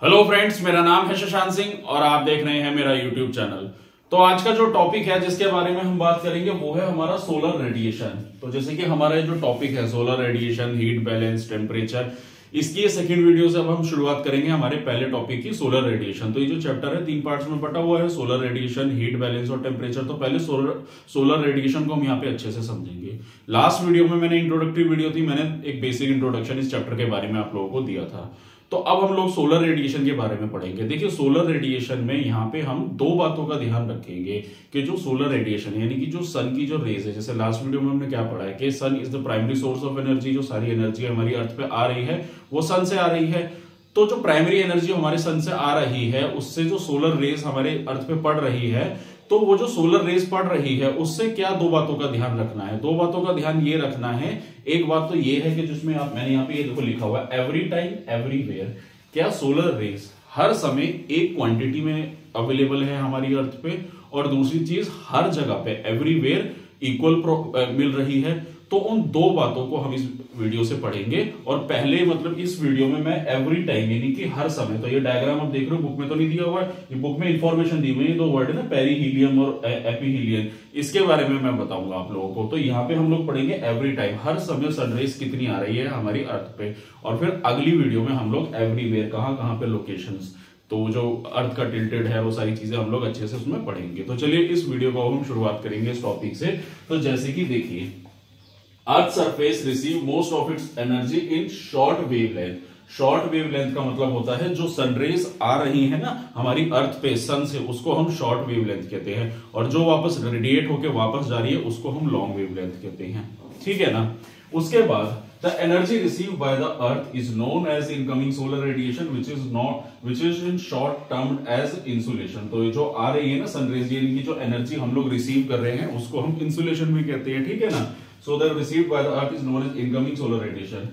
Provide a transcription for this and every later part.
Hello friends, मेरा नाम है शशांक सिंह और आप देख रहे हैं मेरा यूट्यूब चैनल। तो आज का जो टॉपिक है जिसके बारे में हम बात करेंगे वो है हमारा सोलर रेडिएशन। तो जैसे कि हमारा जो टॉपिक है solar radiation, heat balance, temperature, इसकी ये सेकंड वीडियो से अब हम शुरुआत करेंगे हमारे पहले टॉपिक की सोलर रेडिएशन। तो ये जो चैप्टर है 3 पार्ट्स में बटा हुआ है, सोलर रेडिएशन, हीट बैलेंस और टेम्परेचर। तो पहले सोलर रेडिएशन को हम यहाँ पे अच्छे से समझेंगे। लास्ट वीडियो में मैंने इंट्रोडक्टरी वीडियो थी, मैंने एक बेसिक इंट्रोडक्शन इस चैप्टर के बारे में आप लोगों को दिया था। तो अब हम लोग सोलर रेडिएशन के बारे में पढ़ेंगे। देखिए सोलर रेडिएशन में यहाँ पे हम दो बातों का ध्यान रखेंगे कि जो सोलर रेडिएशन यानी कि जो सन की जो रेज है, जैसे लास्ट वीडियो में हमने क्या पढ़ा है कि sun is the primary source of energy. जो सारी एनर्जी हमारी अर्थ पे आ रही है वो सन से आ रही है। तो जो प्राइमरी एनर्जी हमारे सन से आ रही है उससे जो सोलर रेज हमारे अर्थ पे पड़ रही है, तो वो जो सोलर रेज पड़ रही है उससे क्या दो बातों का ध्यान रखना है। दो बातों का ध्यान ये रखना है, एक बात तो ये है कि जिसमें मैंने यहाँ पे ये देखो लिखा हुआ है एवरी टाइम एवरीवेयर। क्या सोलर रेज हर समय एक क्वांटिटी में अवेलेबल है हमारी अर्थ पे, और दूसरी चीज हर जगह पे एवरीवेयर इक्वल मिल रही है। तो उन दो बातों को हम इस वीडियो से पढ़ेंगे। और पहले मतलब इस वीडियो में मैं एवरी टाइम यानी कि हर समय, तो ये डायग्राम आप देख रहे हो बुक में तो नहीं दिया हुआ है, ये बुक में इंफॉर्मेशन दी हुई है। दो वर्ड है ना, पेरीहीलियम और एपीहीलियम, इसके बारे में मैं बताऊंगा आप लोगों को। तो यहाँ पे हम लोग पढ़ेंगे एवरी टाइम, हर समय सनराइज कितनी आ रही है हमारी अर्थ पे। और फिर अगली वीडियो में हम लोग एवरीवेयर कहाँ कहाँ पे लोकेशंस, तो जो अर्थ का टिल्टेड है वो सारी चीजें हम लोग अच्छे से उसमें पढ़ेंगे। तो चलिए इस वीडियो को हम शुरुआत करेंगे इस टॉपिक से। तो जैसे कि देखिए, earth surface receive most of its energy in short wavelength. Short wavelength का मतलब होता है जो सनरेज आ रही है ना हमारी अर्थ पे सन से, उसको हम शॉर्ट वेवलेंथ कहते हैं। और जो वापस रेडिएट होके वापस जा रही है उसको हम लॉन्ग वेवलेंथ कहते हैं। ठीक है ना। उसके बाद the energy receive by the earth is known as incoming solar radiation which is in short term as insulation. तो ये जो आ रही है ना सनरेज यानी कि जो एनर्जी हम लोग रिसीव कर रहे हैं उसको हम इंसुलेशन भी कहते हैं। ठीक है ना। So that received by the earth is known as incoming solar radiation.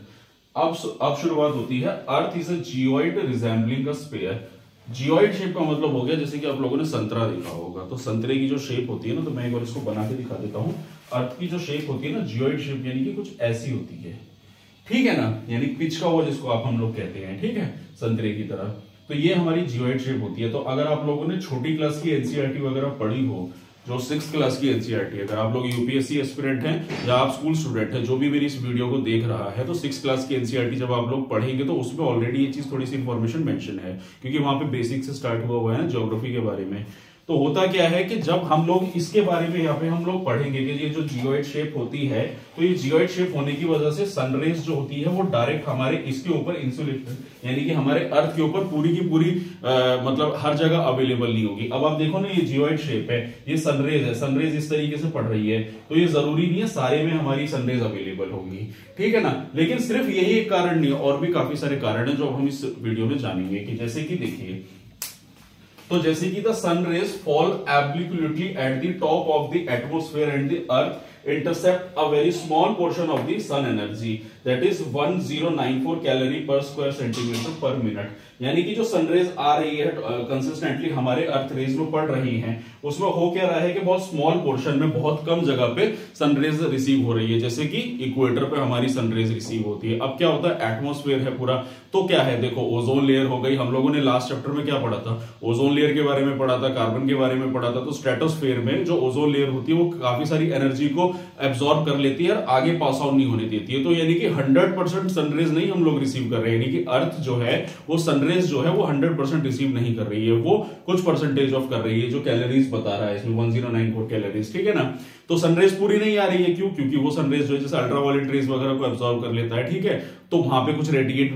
अब शुरुआत होती है, earth is a geoid resembling a sphere. Geoid shape का मतलब हो गया जैसे कि आप लोगों ने संतरा देखा होगा, तो संतरे की जो शेप होती है ना, तो मैं एक बार इसको बना के दिखा देता हूं। अर्थ की जो शेप होती है ना जियोइड शेप यानी कि कुछ ऐसी होती है। ठीक है ना, यानी पिच का हुआ जिसको आप हम लोग कहते हैं। ठीक है, संतरे की तरह। तो ये हमारी जियोइड शेप होती है। तो अगर आप लोगों ने छोटी क्लास की एनसीईआरटी वगैरह पढ़ी हो, जो 6th क्लास की एनसीईआरटी, अगर आप लोग यूपीएससी एस्पिरेंट हैं या आप स्कूल स्टूडेंट हैं, जो भी मेरी इस वीडियो को देख रहा है, तो 6th क्लास की एनसीईआरटी जब आप लोग पढ़ेंगे तो उसमें ऑलरेडी ये चीज थोड़ी सी इंफॉर्मेशन मेंशन है, क्योंकि वहां पे बेसिक से स्टार्ट हुआ है ज्योग्राफी के बारे में। तो होता क्या है कि जब हम लोग इसके बारे में यहाँ पे हम लोग पढ़ेंगे कि ये जो जियोइड शेप होती है, तो ये जियोइड शेप होने की वजह से सनरेज जो होती है वो डायरेक्ट हमारे इसके ऊपर इंसुलेटेड यानी कि हमारे अर्थ के ऊपर पूरी की पूरी मतलब हर जगह अवेलेबल नहीं होगी। अब आप देखो ना, ये जियोइड शेप है, ये सनरेज है, सनरेज इस तरीके से पड़ रही है, तो ये जरूरी नहीं है सारे में हमारी सनरेज अवेलेबल होगी। ठीक है ना। लेकिन सिर्फ यही एक कारण नहीं है, और भी काफी सारे कारण है जो हम इस वीडियो में जानेंगे। कि जैसे कि देखिए, तो जैसे कि the sun rays fall obliquely at the top of the atmosphere and the earth intercept a very small portion of the sun energy that is 1094 calorie per square centimetre per minute. यानी कि जो sun rays आ रही है consistently हमारे अर्थ raise में पड़ रही हैं, उसमें हो क्या रहा है कि बहुत स्मॉल पोर्शन में बहुत कम जगह पे सनरेज रिसीव हो रही है। जैसे कि इक्वेटर पे हमारी सनरेज रिसीव होती है। अब क्या होता है, एटमॉस्फेयर है पूरा, तो क्या है देखो, ओजोन लेयर हो गई। हम लोगों ने लास्ट चैप्टर में क्या पढ़ा था, ओजोन लेयर के बारे में पढ़ा था, कार्बन के बारे में पढ़ा था। तो स्ट्रेटोस्फेयर में जो ओजोन लेयर होती है वो काफी सारी एनर्जी को एब्सॉर्ब कर लेती है और आगे पास आउट नहीं होने देती है। तो यानी कि 100% सनरेज नहीं हम लोग रिसीव कर रहे हैं, यानी कि अर्थ जो है वो सनरेज जो है वो 100% रिसीव नहीं कर रही है, वो कुछ परसेंटेज ऑफ कर रही है, जो कैलोरीज बता रहा है इसमें 1094 कैलोरीज। ठीक है ना। तो सनरेज पूरी नहीं आ रही है, क्यों? क्योंकि वो सनरेज जो है जैसे अल्ट्रावायलेट रेज वगैरह को एब्सॉर्ब कर लेता है। ठीक है, तो वहां पे कुछ रेडिएट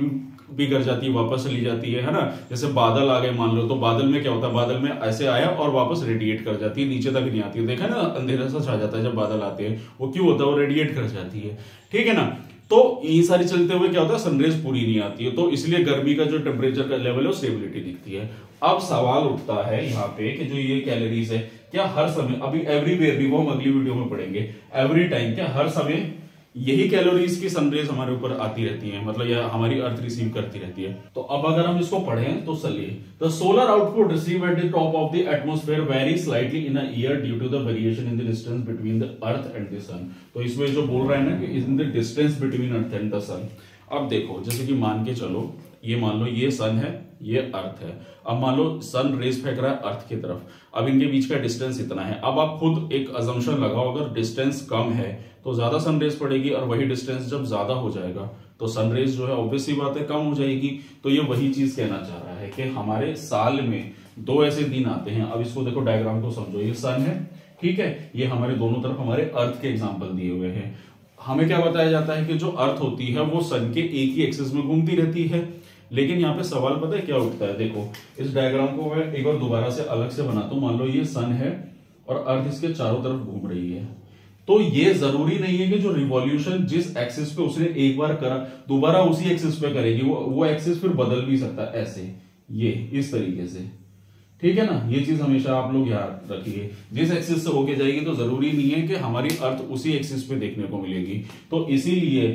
भी कर जाती है, वापस चली जाती है ना। जैसे बादल आ गए मान लो, तो बादल में क्या होता है, बादल में ऐसे आया और वापस रेडिएट कर जाती है, नीचे तक नहीं आती है। देखा ना, अंधेरा सा छा जाता है जब बादल आते हैं, वो क्यों होता है, वो रेडिएट कर जाती है। ठीक है ना। तो ये सारी चलते हुए क्या होता है, सनरेज पूरी नहीं आती है, तो इसलिए गर्मी का जो टेम्परेचर का लेवल है वो स्टेबिलिटी दिखती है। अब सवाल उठता है यहाँ पे कि जो ये कैलोरीज है, क्या हर समय, अभी एवरीवेयर भी वो हम अगली वीडियो में पढ़ेंगे, एवरी टाइम क्या हर समय यही कैलोरीज की सनरेज हमारे ऊपर आती रहती है, मतलब यह हमारी अर्थ रिसीव करती रहती है। तो अब अगर हम इसको पढ़ें तो चलिए, the solar output receive at the top of the atmosphere very slightly in a year due to the variation in the distance between the earth and the sun. तो इसमें जो बोल रहा है ना कि in the distance between earth and the sun. अब देखो, जैसे कि मान के चलो, ये मान लो ये सन है, ये अर्थ है। अब मान लो सन रेज फेंक रहा है अर्थ की तरफ, अब इनके बीच का डिस्टेंस इतना है। अब आप खुद एक अजम्पशन लगाओ, अगर डिस्टेंस कम है तो ज्यादा सन रेज पड़ेगी, और वही डिस्टेंस जब ज्यादा हो जाएगा तो सन रेज जो है ऑब्वियस सी बात है कम हो जाएगी। तो ये वही चीज कहना चाह रहा है कि हमारे साल में 2 ऐसे दिन आते हैं। अब इसको देखो, डायग्राम को समझो, ये सन है, ठीक है, ये हमारे दोनों तरफ हमारे अर्थ के एग्जाम्पल दिए हुए हैं। हमें क्या बताया जाता है कि जो अर्थ होती है वो सन के एक ही एक्सिस में घूमती रहती है। लेकिन यहाँ पे सवाल पता है क्या उठता है, देखो इस डायग्राम को मैं एक बार दोबारा से अलग से बनाता हूं। मान लो ये सन है और अर्थ इसके चारों तरफ घूम रही है, तो ये जरूरी नहीं है कि जो रिवॉल्यूशन जिस एक्सिस पे उसने एक बार करा दोबारा उसी एक्सिस पे करेगी, वो एक्सिस फिर बदल भी सकता है, ऐसे ये इस तरीके से, ठीक है ना। ये चीज हमेशा आप लोग याद रखिए, जिस एक्सिस से होके जाएगी तो जरूरी नहीं है कि हमारी अर्थ उसी एक्सिस पे देखने को मिलेगी। तो इसीलिए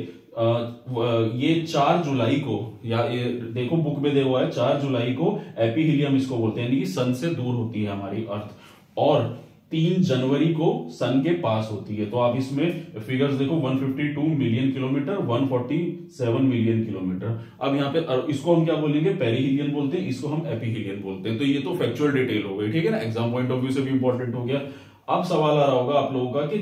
ये 4 जुलाई को, या ये देखो बुक में देखो है 4 जुलाई को एपीहीलियम इसको बोलते हैं, यानी कि सन से दूर होती है हमारी अर्थ, और 3 जनवरी को सन के पास होती है। तो आप इसमें फिगर्स देखो, 152 मिलियन किलोमीटर, 147 मिलियन किलोमीटर। अब यहाँ पे इसको हम क्या बोलेंगे, पेरीहीलियन बोलते हैं, इसको हम एपीहीलियन बोलते हैं। तो ये तो फैक्चुअल डिटेल हो गई, ठीक है ना, एग्जाम पॉइंट ऑफ व्यू से भी इंपॉर्टेंट हो गया। अब सवाल आ रहा होगा आप लोगों का कि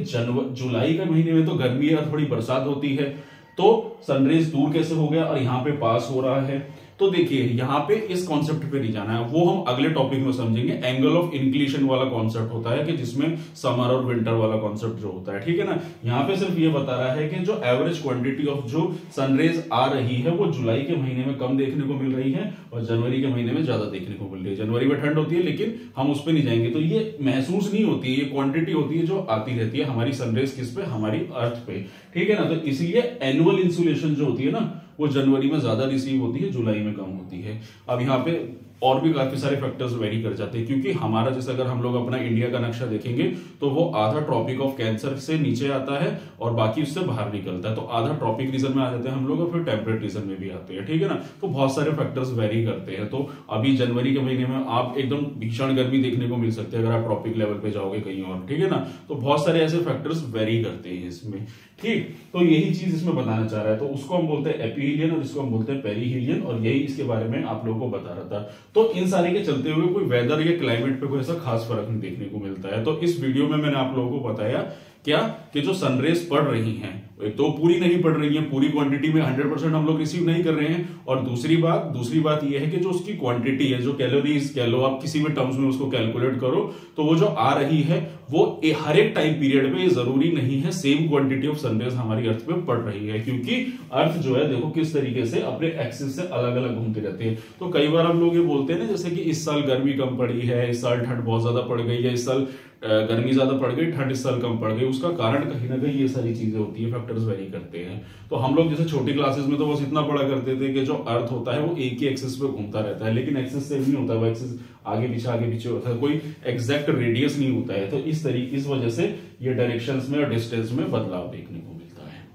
जुलाई के महीने में तो गर्मी है, थोड़ी बरसात होती है, तो सनरेज दूर कैसे हो गया और यहाँ पे पास हो रहा है। तो देखिए यहाँ पे इस कॉन्सेप्ट पे नहीं जाना है, वो हम अगले टॉपिक में समझेंगे। एंगल ऑफ इंक्लिनेशन वाला कॉन्सेप्ट होता है कि जिसमें समर और विंटर वाला कॉन्सेप्ट जो होता है, ठीक है ना। यहाँ पे सिर्फ ये बता रहा है कि जो एवरेज क्वांटिटी ऑफ जो सनरेज आ रही है वो जुलाई के महीने में कम देखने को मिल रही है और जनवरी के महीने में ज्यादा देखने को मिल रही है। जनवरी में ठंड होती है लेकिन हम उस पर नहीं जाएंगे। तो ये महसूस नहीं होती है, ये क्वांटिटी होती है जो आती रहती है हमारी सनरेज किस पे, हमारी अर्थ पे, ठीक है ना। तो इसलिए एनुअल इंसुलेशन जो होती है ना वो जनवरी में ज्यादा रिसीव होती है, जुलाई में कम होती है। अब यहाँ पे और भी काफी सारे फैक्टर्स वेरी कर जाते हैं, क्योंकि हमारा जैसे अगर हम लोग अपना इंडिया का नक्शा देखेंगे तो वो आधा ट्रॉपिक ऑफ कैंसर से नीचे आता है और बाकी उससे बाहर निकलता है। तो आधा ट्रॉपिक रीजन में आ जाते हैं हम लोग और फिर टेम्परेट रीजन में भी आते हैं, ठीक है ना। तो बहुत सारे फैक्टर्स वेरी करते हैं। तो अभी जनवरी के महीने में आप एकदम भीषण गर्मी देखने को मिल सकती है अगर आप ट्रॉपिक लेवल पे जाओगे कहीं और, ठीक है ना। तो बहुत सारे ऐसे फैक्टर्स वेरी करते हैं इसमें, ठीक। तो यही चीज इसमें बताना चाह रहा है। तो उसको हम बोलते हैं एपीहीलियन और इसको हम बोलते हैं पेरीहीलियन, और यही इसके बारे में आप लोगों को बता रहा था। तो इन सारे के चलते हुए कोई वेदर या क्लाइमेट पे कोई ऐसा खास फर्क नहीं देखने को मिलता है। तो इस वीडियो में मैंने आप लोगों को बताया क्या कि जो सनरेज पड़ रही हैं एक तो पूरी नहीं पड़ रही है, पूरी क्वांटिटी में 100% हम लोग रिसीव नहीं कर रहे हैं, और दूसरी बात यह है कि जो उसकी क्वांटिटी है, जो कैलोरीज कह लो आप किसी भी टर्म्स में उसको कैलकुलेट करो, तो वो जो आ रही है वो हर एक टाइम पीरियड में जरूरी नहीं है सेम क्वांटिटी ऑफ सनरेज हमारी अर्थ पे पड़ रही है, क्योंकि अर्थ जो है देखो किस तरीके से अपने एक्सिस से अलग अलग घूमती रहती है। तो कई बार हम लोग ये बोलते हैं ना, जैसे कि इस साल गर्मी कम पड़ी है, इस साल ठंड बहुत ज्यादा पड़ गई है, इस साल गर्मी ज्यादा पड़ गई, ठंड इस साल कम पड़ गई। उसका कारण कहीं ना कहीं ये सारी चीजें होती है, फैक्टर्स वेरी करते हैं। तो हम लोग जैसे छोटी क्लासेस में तो बस इतना पढ़ा करते थे कि जो अर्थ होता है वो एक ही एक्सिस पे घूमता रहता है, लेकिन एक्सिस सेम नहीं होता, वो एक्सिस आगे पीछे होता है, कोई एग्जैक्ट रेडियस नहीं होता है। तो इस वजह से ये डायरेक्शंस में और डिस्टेंस में बदलाव देखने को मिलता है।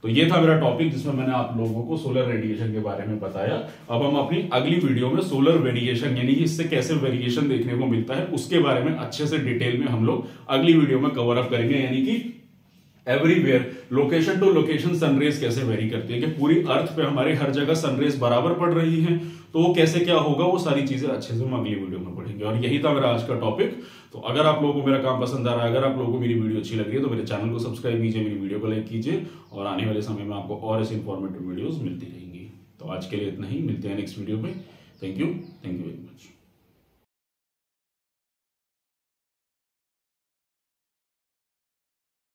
तो ये था मेरा टॉपिक जिसमें मैंने आप लोगों को सोलर रेडिएशन के बारे में बताया। अब हम अपनी अगली वीडियो में सोलर वेरिएशन यानी कि इससे कैसे वेरिएशन देखने को मिलता है उसके बारे में अच्छे से डिटेल में हम लोग अगली वीडियो में कवर अप करेंगे, यानी कि everywhere location to location sunrays कैसे वेरी करती है, कि पूरी अर्थ पे हमारे हर जगह सनरेज बराबर पड़ रही हैं, तो वो कैसे क्या होगा, वो सारी चीजें अच्छे से हम अगली वीडियो में पढ़ेंगे। और यही था मेरा आज का टॉपिक। तो अगर आप लोगों को मेरा काम पसंद आ रहा है, अगर आप लोगों को मेरी वीडियो अच्छी लग रही है, तो मेरे चैनल को सब्सक्राइब कीजिए, मेरी वीडियो को लाइक कीजिए, और आने वाले समय में आपको और ऐसी इंफॉर्मेटिव वीडियोस मिलती रहेंगी। तो आज के लिए इतना ही, मिलते हैं नेक्स्ट वीडियो में। Thank you very much.